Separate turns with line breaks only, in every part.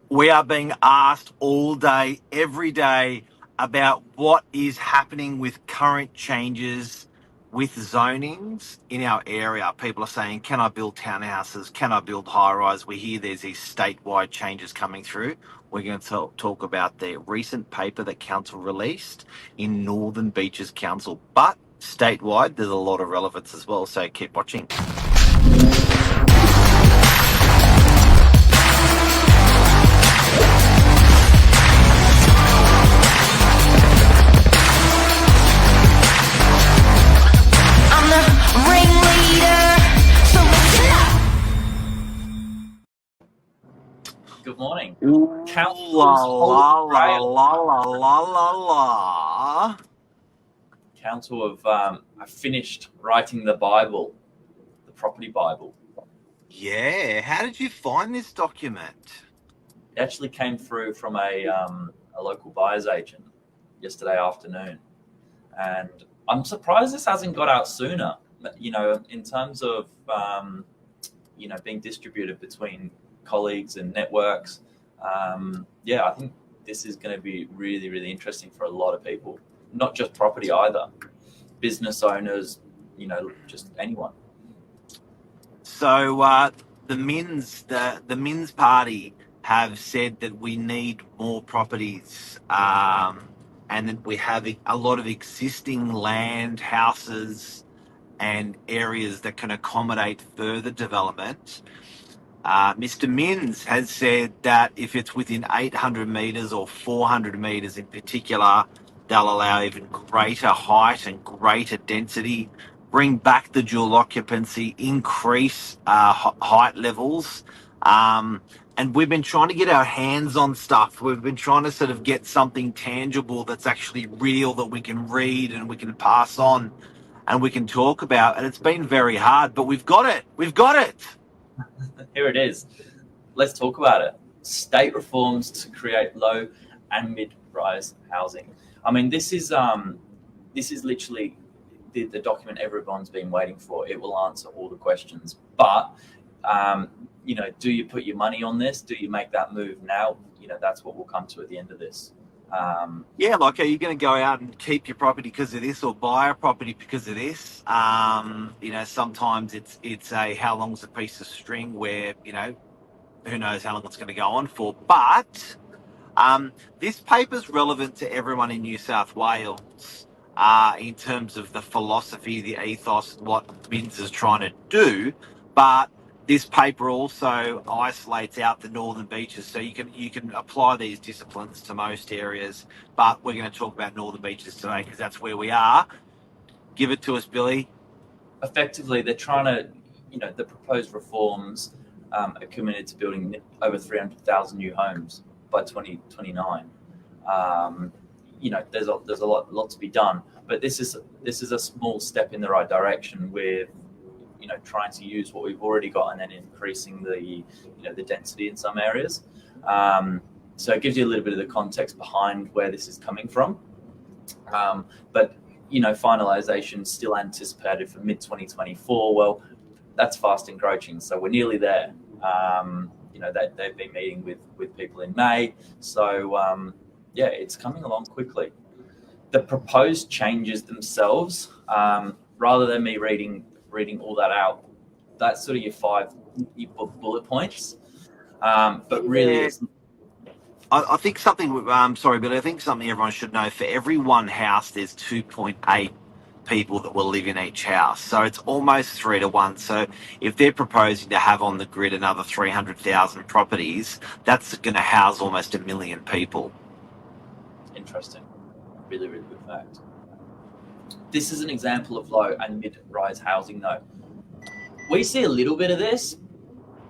We are being asked all day, every day, about what is happening with current changes with zonings in our area. People are saying, can I build townhouses? Can I build high rise? We hear there's these statewide changes coming through. We're going to talk about the recent paper that council released in Northern Beaches Council, but statewide, there's a lot of relevance as well. So keep watching.
Good morning.
Council's la.
Council have finished writing the Bible, the property Bible.
Yeah, how did you find this document?
It actually came through from a local buyer's agent yesterday afternoon, and I'm surprised this hasn't got out sooner. You know, in terms of being distributed between colleagues and networks. I think this is going to be really, really interesting for a lot of people. Not just property either, business owners, just anyone.
So the Min's party have said that we need more properties, and that we have a lot of existing land, houses, and areas that can accommodate further development. Mr. Minns has said that if it's within 800 metres or 400 metres in particular, they'll allow even greater height and greater density, bring back the dual occupancy, increase height levels. And we've been trying to get our hands on stuff. We've been trying to sort of get something tangible that's actually real that we can read and we can pass on and we can talk about. And it's been very hard, but we've got it. We've got it.
Here it is. Let's talk about it. State reforms to create low and mid-rise housing. I mean, this is literally the document everyone's been waiting for. It will answer all the questions. But do you put your money on this? Do you make that move now? That's what we'll come to at the end of this.
Are you going to go out and keep your property because of this, or buy a property because of this? Sometimes it's a how long's a piece of string where, who knows how long it's going to go on for. But this paper's relevant to everyone in New South Wales in terms of the philosophy, the ethos, what Minns is trying to do. But this paper also isolates out the Northern Beaches, so you can apply these disciplines to most areas. But we're going to talk about Northern Beaches today because that's where we are. Give it to us, Billy.
Effectively, they're trying to, the proposed reforms are committed to building over 300,000 new homes by 2029. There's a lot to be done, but this is a small step in the right direction with trying to use what we've already got and then increasing the density in some areas. So it gives you a little bit of the context behind where this is coming from. But finalisation still anticipated for mid-2024. Well, that's fast encroaching, so we're nearly there. They've been meeting with people in May, so it's coming along quickly. The proposed changes themselves, rather than me reading all that out, that's sort of your 5 bullet points. But really,
I think something. Sorry, but I think something everyone should know: for every one house, there's 2.8 people that will live in each house. So it's almost 3 to 1. So if they're proposing to have on the grid another 300,000 properties, that's going to house almost 1 million people.
Interesting. Really, really good fact. This is an example of low and mid-rise housing, though. We see a little bit of this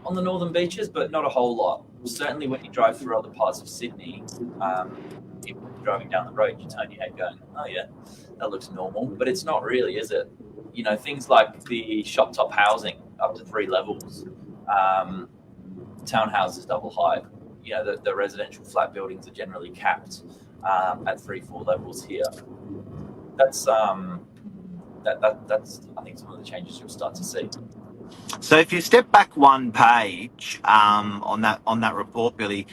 on the Northern Beaches, but not a whole lot. Certainly when you drive through other parts of Sydney, if you're driving down the road, you turn your head going, oh yeah, that looks normal. But it's not really, is it? Things like the shop top housing up to 3 levels, townhouses double height. The residential flat buildings are generally capped at 3-4 levels here. That's I think some of the changes you'll start to see.
So if you step back one page on that report, Billy,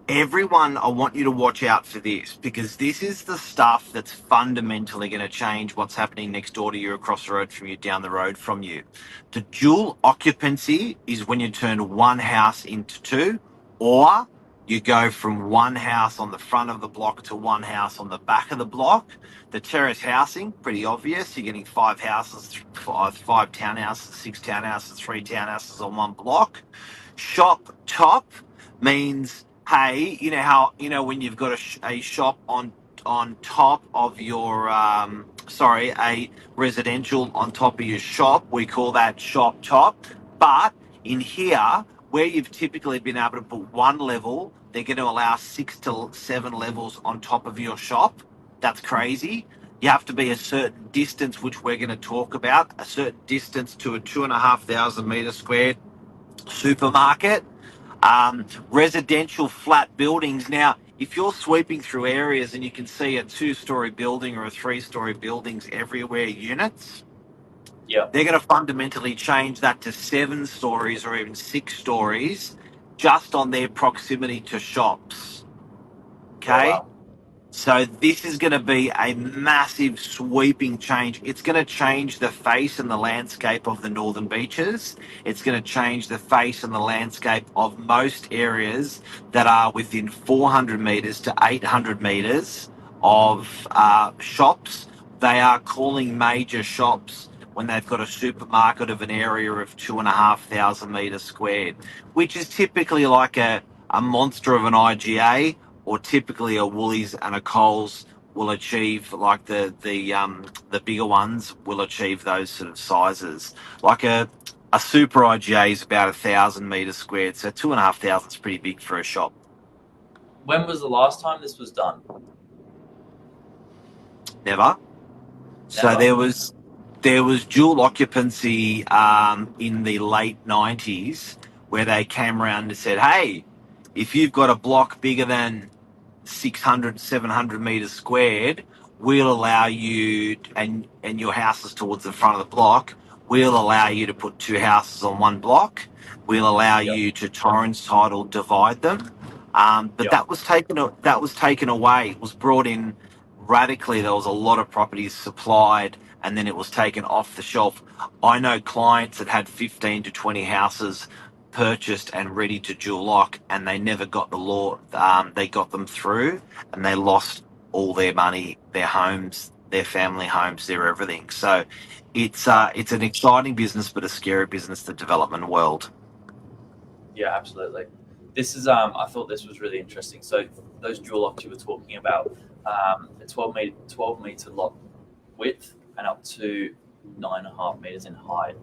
everyone, I want you to watch out for this, because this is the stuff that's fundamentally going to change what's happening next door to you, across the road from you, down the road from you. The dual occupancy is when you turn one house into two, or you go from one house on the front of the block to one house on the back of the block. The terrace housing, pretty obvious. You're getting five houses, five townhouses, six townhouses, three townhouses on one block. Shop top means, hey, you know how, when you've got a shop on top of your a residential on top of your shop, we call that shop top. But in here, where you've typically been able to put one level, they're going to allow 6 to 7 levels on top of your shop. That's crazy. You have to be a certain distance, which we're going to talk about, a certain distance to a 2,500 metre squared supermarket. Residential flat buildings. Now, if you're sweeping through areas and you can see a 2-story building or a 3-story buildings everywhere, units,
Yeah.
they're going to fundamentally change that to 7 stories or even 6 stories just on their proximity to shops. Okay?
Oh, wow.
So this is going to be a massive sweeping change. It's going to change the face and the landscape of the northern beaches. It's going to change the face and the landscape of most areas that are within 400 metres to 800 metres of shops. They are calling major shops when they've got a supermarket of an area of 2,500 metres squared, which is typically like a monster of an IGA, or typically a Woolies and a Coles will achieve, like the bigger ones will achieve those sort of sizes. Like a super IGA is about 1,000 metres squared, so 2,500 is pretty big for a shop.
When was the last time this was done?
Never. So there was dual occupancy in the late 90s, where they came around and said, hey, if you've got a block bigger than 600, 700 metres squared, we'll allow you, and your house is towards the front of the block, we'll allow you to put 2 houses on one block. We'll allow you to torrents title divide them. But that was taken away. It was brought in radically. There was a lot of properties supplied, and then it was taken off the shelf. I know clients that had 15 to 20 houses purchased and ready to dual lock, and they never got the law. They got them through, and they lost all their money, their homes, their family homes, their everything. So it's an exciting business, but a scary business, the development world.
Yeah, absolutely. This is I thought this was really interesting. So those dual locks you were talking about, a 12 meter lot width and up to 9.5 meters in height.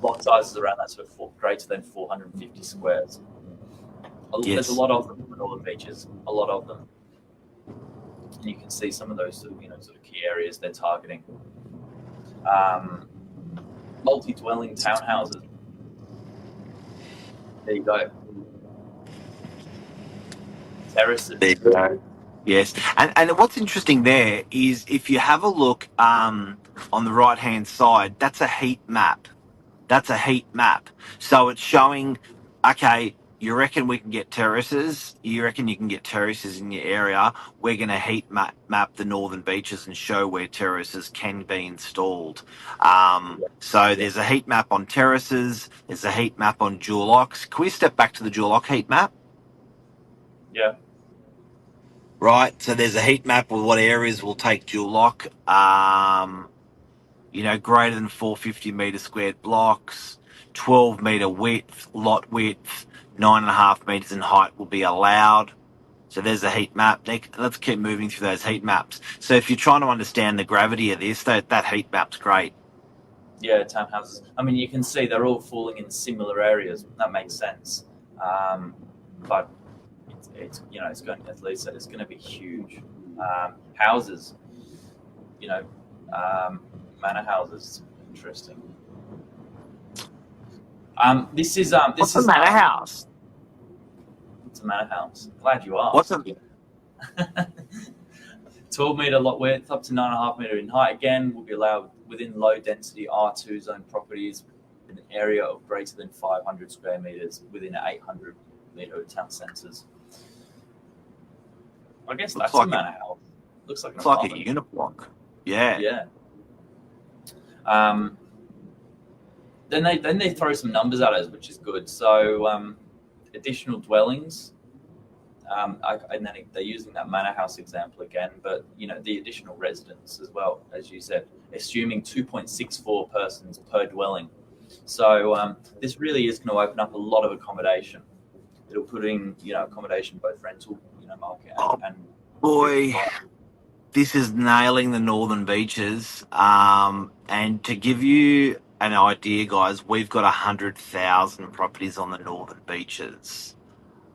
Lot sizes around that sort of greater than 450 squares.
Yes.
There's a lot of them in all the beaches, a lot of them. And you can see some of those sort of key areas they're targeting. Multi-dwelling townhouses. There you go. Terraces.
There you go. Yes, and what's interesting there is, if you have a look on the right hand side, that's a heat map. That's a heat map. So it's showing, okay, you reckon we can get terraces? You reckon you can get terraces in your area? We're going to heat map the northern beaches and show where terraces can be installed. So there's a heat map on terraces. There's a heat map on dual locks. Can we step back to the dual lock heat map?
Yeah.
Right. So there's a heat map with what areas will take dual lock. Greater than 450 metre squared blocks, 12 metre width, lot width, 9.5 metres in height will be allowed. So there's a heat map. Let's keep moving through those heat maps. So if you're trying to understand the gravity of this, that heat map's great.
Yeah, townhouses. I mean, you can see they're all falling in similar areas. That makes sense. But it's it's going, as Lee said, it's going to be huge. Houses, manor houses, interesting. This is
What's a manor house?
It's a manor house. Glad you asked.
What's a
12 metre lot width, up to 9.5 metre in height. Again, will be allowed within low density R2 zone properties in an area of greater than 500 square metres within an 800 metre town centres. I guess
Looks
that's
like
a manor house. Looks like an
it's like a
apartment.
unit block. Yeah.
Yeah. Then they throw some numbers at us, which is good. So additional dwellings. And then they're using that manor house example again, but the additional residents as well, as you said, assuming 2.64 persons per dwelling. So this really is going to open up a lot of accommodation. It'll put in accommodation, both rental market and
Boy, this is nailing the northern beaches. And to give you an idea, guys, we've got 100,000 properties on the northern beaches.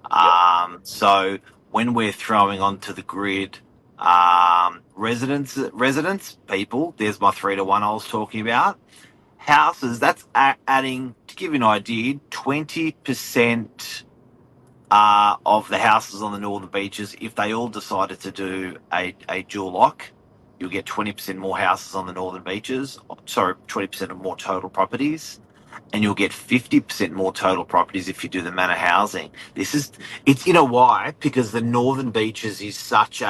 Yep.
So when we're throwing onto the grid, residents, people, there's my 3-to-1 I was talking about. Houses, that's adding, to give you an idea, 20% of the houses on the northern beaches. If they all decided to do a dual lock, you'll get 20% more houses on the northern beaches. Sorry, 20% of more total properties. And you'll get 50% more total properties if you do the manor housing. It's why? Because the northern beaches is such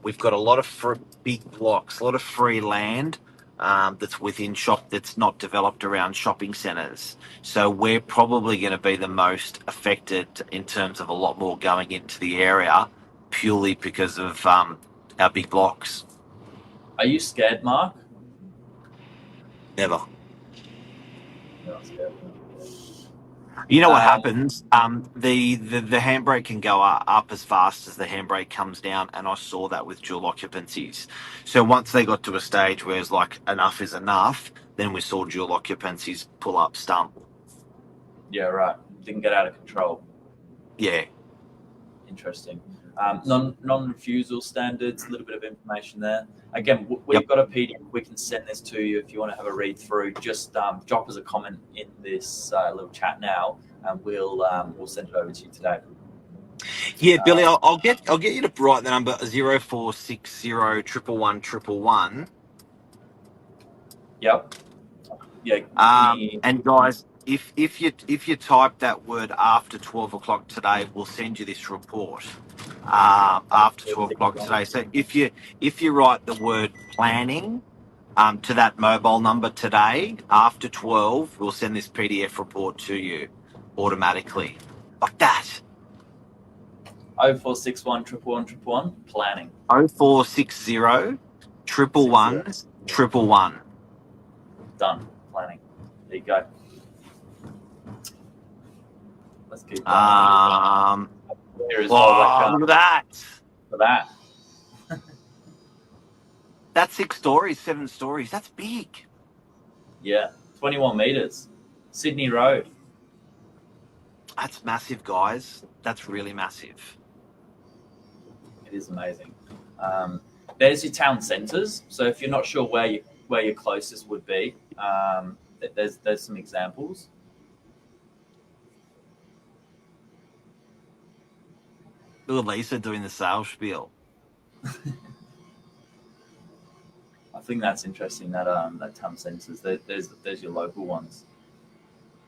we've got a lot of big blocks, a lot of free land that's within that's not developed around shopping centres. So we're probably going to be the most affected in terms of a lot more going into the area purely because of our big blocks.
Are you scared, Mark?
Never.
You're not scared.
You know what happens? The handbrake can go up as fast as the handbrake comes down, and I saw that with dual occupancies. So once they got to a stage where it's like enough is enough, then we saw dual occupancies pull up stump.
Yeah, right. Didn't get out of control.
Yeah.
Interesting. Non-refusal standards, a little bit of information there. Again, we've got a PDF. We can send this to you if you want to have a read through. Just drop us a comment in this little chat now, and we'll send it over to you today.
Yeah, Billy, I'll get you to write the number 0460 111 111.
Yep. Yeah.
And guys, if you type that word after 12 o'clock today, we'll send you this report after 12 o'clock today. So if you write the word planning to that mobile number today after 12, we'll send this PDF report to you automatically, like that.
0461 111 111 planning.
0460 111 111.
Done. Planning. There you go. Let's keep going.
Look at that.
For that.
That's 6 stories, 7 stories. That's big.
Yeah. 21 meters. Sydney Road.
That's massive, guys. That's really massive.
It is amazing. There's your town centres. So if you're not sure where your closest would be, there's some examples.
Look at Lisa doing the sales spiel.
I think that's interesting. That town centres. There's your local ones.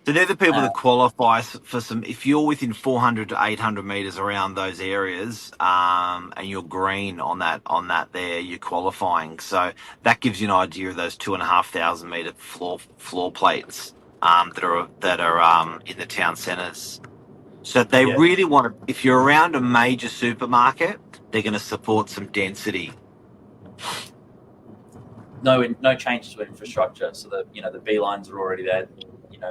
So they're the people that qualify for some. If you're within 400 to 800 meters around those areas, and you're green on that there, you're qualifying. So that gives you an idea of those 2,500 meter floor plates that are in the town centres. So they really want to. If you're around a major supermarket, they're going to support some density.
No change to infrastructure. So the B lines are already there.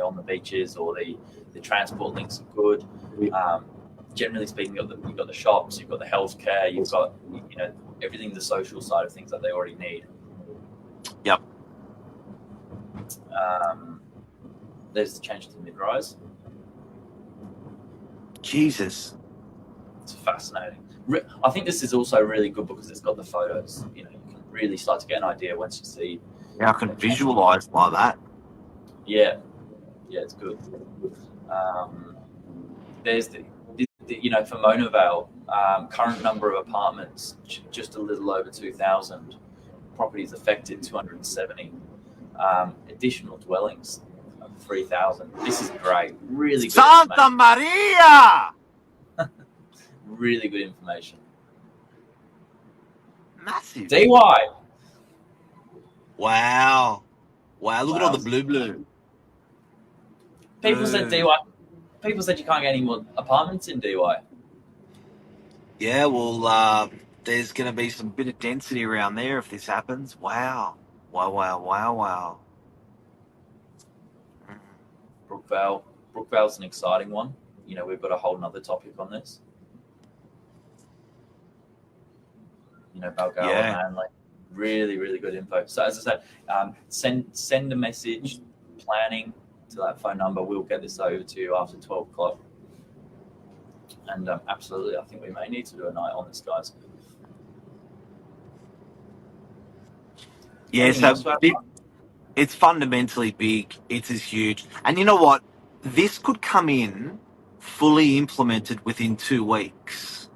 On the beaches, or the transport links are good. Generally speaking, you've got the shops, you've got the healthcare, you've got everything, the social side of things that they already need.
Yep.
There's the change to mid-rise.
Jesus.
It's fascinating. I think this is also really good because it's got the photos. You can really start to get an idea once you see.
Yeah, I can visualize like that.
Yeah. Yeah, it's good. There's for Mona Vale, current number of apartments just a little over 2,000. Properties affected 270. Additional dwellings 3,000. This is great. Really good
Santa
information.
Maria!
Really good information.
Massive.
DY.
Wow. Wow, look at all
Wow.
the blue.
People said
Blue.
DY. People said you can't get any more apartments in DY.
Yeah, well, there's going to be some bit of density around there if this happens. Wow. Wow. Mm.
Brookvale. Brookvale's an exciting one. You know, we've got a whole nother topic on this. You know, Balgowlah,
Yeah.
Manly. Really, really good info. So as I said, send a message, planning to that phone number. We'll get this over to you after 12 o'clock. And absolutely, I think we may need to do a night on this, guys.
Yeah,
Anything
so
else to add?
it's fundamentally big. It's as huge. And you know what? This could come in fully implemented within 2 weeks.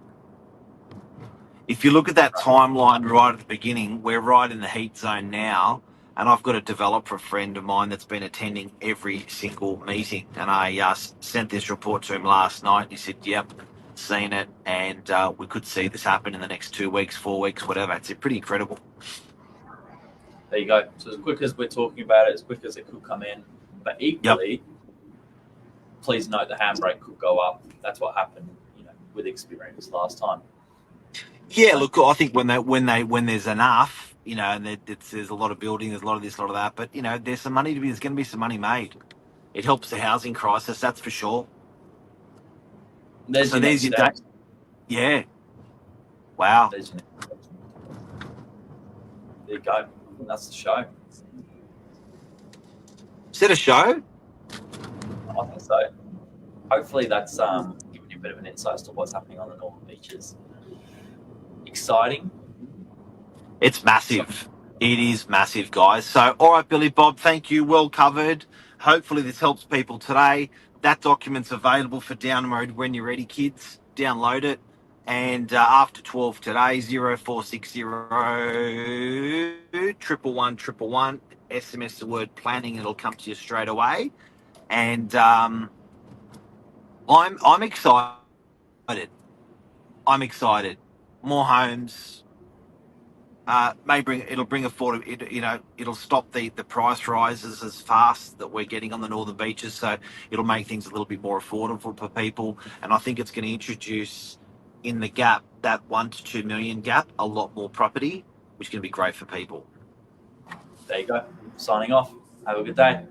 If you look at that timeline right at the beginning, we're right in the heat zone now. And I've got a developer friend of mine that's been attending every single meeting. And I sent this report to him last night. He said, yep, seen it. And we could see this happen in the next 2 weeks, 4 weeks, whatever. It's pretty incredible.
There you go. So as quick as we're talking about it, as quick as it could come in. But equally, please note the handbrake could go up. That's what happened, you know, with experience last time.
Yeah, look, I think when there's enough, you know, and there's a lot of building, there's a lot of this, a lot of that, but you know, there's going to be some money made. It helps the housing crisis, that's for sure.
There's
So
your
there's
next
your
step.
day. Yeah. Wow.
There's your next step. There you go. That's the show.
Is that a show?
I think so. Hopefully that's giving you a bit of an insight as to what's happening on the northern beaches. Exciting.
It's massive. It is massive, guys. So, all right, Billy Bob, thank you. Well covered. Hopefully this helps people today. That document's available for download when you're ready, kids. Download it. And after 12 today, 0460 111 SMS the word planning. It'll come to you straight away. And I'm excited. I'm excited. More homes. It'll bring it'll stop the price rises as fast that we're getting on the northern beaches. So it'll make things a little bit more affordable for people. And I think it's going to introduce in the gap, that 1 to 2 million gap, a lot more property, which is going to be great for people.
There you go. Signing off. Have a good day.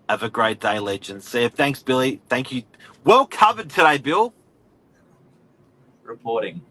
Have a great day, legends. See you. Thanks, Billy. Thank you. Well covered today, Bill.
Reporting.